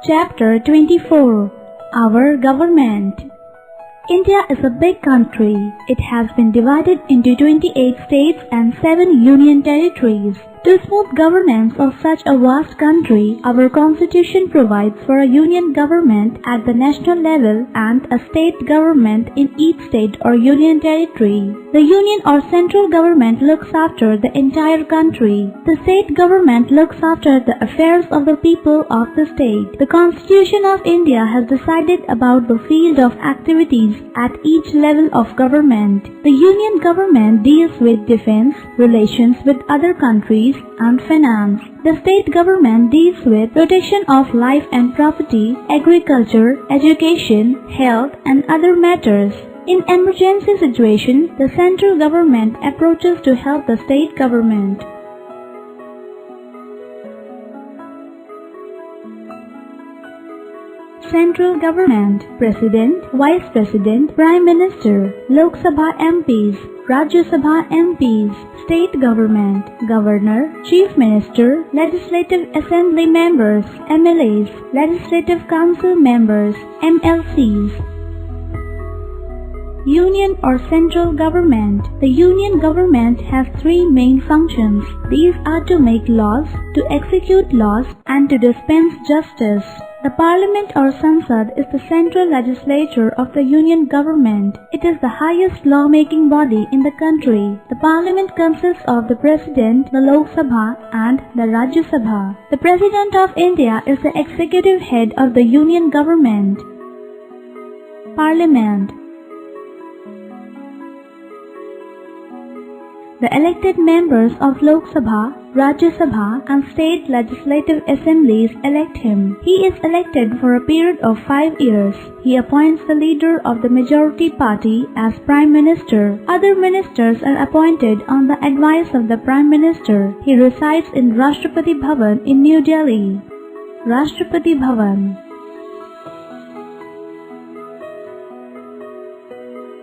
Chapter 24. Our Government. India is a big country. It has been divided into 28 states and 7 union territories. To smooth governance of such a vast country, our constitution provides for a union government at the national level and a state government in each state or union territory. The union or central government looks after the entire country. The state government looks after the affairs of the people of the state. The Constitution of India has decided about the field of activities at each level of government. The union government deals with defense, relations with other countries, and finance. The state government deals with protection of life and property, agriculture, education, health, and other matters. In emergency situations, the central government approaches to help the state government. Central Government: President, Vice President, Prime Minister, Lok Sabha MPs, Rajya Sabha MPs, State Government, Governor, Chief Minister, Legislative Assembly members, MLAs, Legislative Council members, MLCs. Union or Central Government. The Union Government has three main functions. These are to make laws, to execute laws, and to dispense justice. The Parliament or Sansad is the central legislature of the Union Government. It is the highest lawmaking body in the country. The Parliament consists of the President, the Lok Sabha, and the Rajya Sabha. The President of India is the executive head of the Union Government. Parliament. The elected members of Lok Sabha, Rajya Sabha and state legislative assemblies elect him. He is elected for a period of 5 years. He appoints the leader of the majority party as Prime Minister. Other ministers are appointed on the advice of the Prime Minister. He resides in Rashtrapati Bhavan in New Delhi. Rashtrapati Bhavan.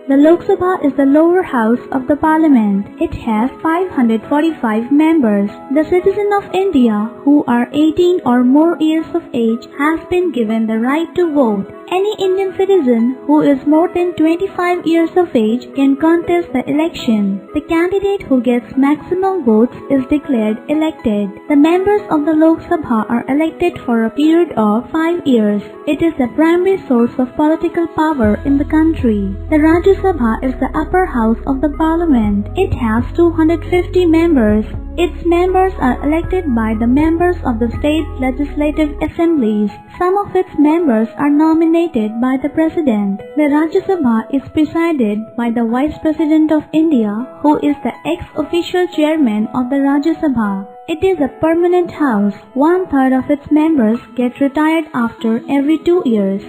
The Lok Sabha is the lower house of the Parliament. It has 545 members. The citizen of India who are 18 or more years of age has been given the right to vote. Any Indian citizen who is more than 25 years of age can contest the election. The candidate who gets maximum votes is declared elected. The members of the Lok Sabha are elected for a period of 5 years. It is the primary source of political power in the country. The Rajya Sabha is the upper house of the Parliament. It has 250 members. Its members are elected by the members of the state legislative assemblies. Some of its members are nominated by the President. The Rajya Sabha is presided by the Vice President of India, who is the ex-official chairman of the Rajya Sabha. It is a permanent house. 1/3 of its members get retired after every 2 years.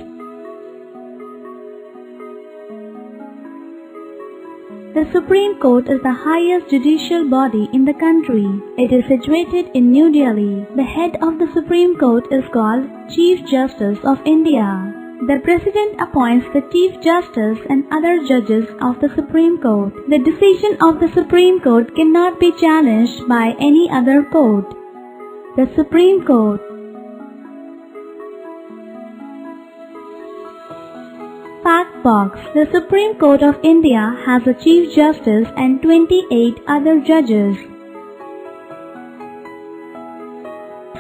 The Supreme Court is the highest judicial body in the country. It is situated in New Delhi. The head of the Supreme Court is called Chief Justice of India. The President appoints the Chief Justice and other judges of the Supreme Court. The decision of the Supreme Court cannot be challenged by any other court. The Supreme Court. Fact Box. The Supreme Court of India has a Chief Justice and 28 other judges.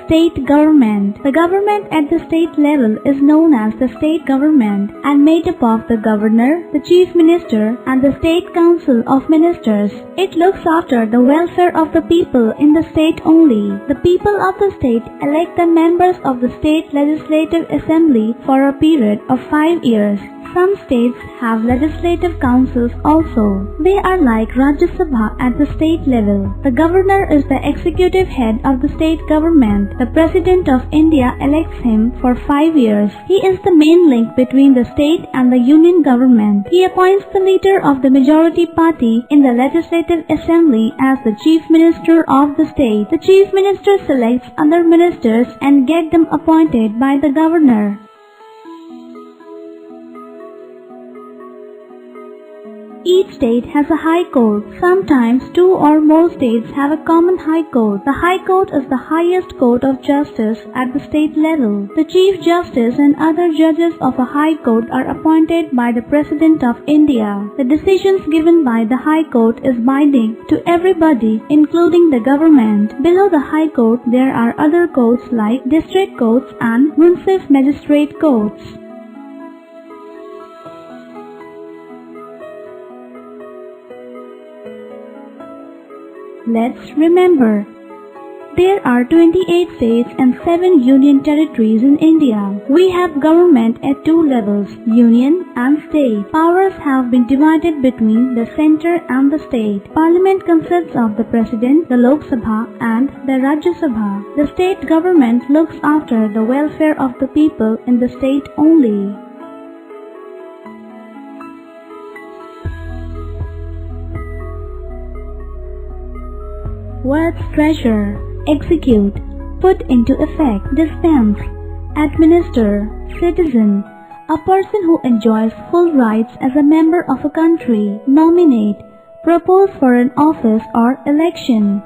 State Government. The government at the state level is known as the state government and made up of the governor, the chief minister, and the state council of ministers. It looks after the welfare of the people in the state only. The people of the state elect the members of the state legislative assembly for a period of 5 years. Some states have legislative councils also. They are like Rajya Sabha at the state level. The governor is the executive head of the state government. The President of India elects him for 5 years. He is the main link between the state and the union government. He appoints the leader of the majority party in the legislative assembly as the chief minister of the state. The chief minister selects other ministers and gets them appointed by the governor. Each state has a high court. Sometimes two or more states have a common high court. The high court is the highest court of justice at the state level. The Chief Justice and other judges of a high court are appointed by the President of India. The decisions given by the high court is binding to everybody, including the government. Below the high court there are other courts like district courts and municipal magistrate courts. Let's remember, there are 28 states and 7 union territories in India. We have government at two levels, union and state. Powers have been divided between the center and the state. Parliament consists of the President, the Lok Sabha and the Rajya Sabha. The state government looks after the welfare of the people in the state only. Words treasure, execute, put into effect, dispense, administer, citizen, a person who enjoys full rights as a member of a country, nominate, propose for an office or election.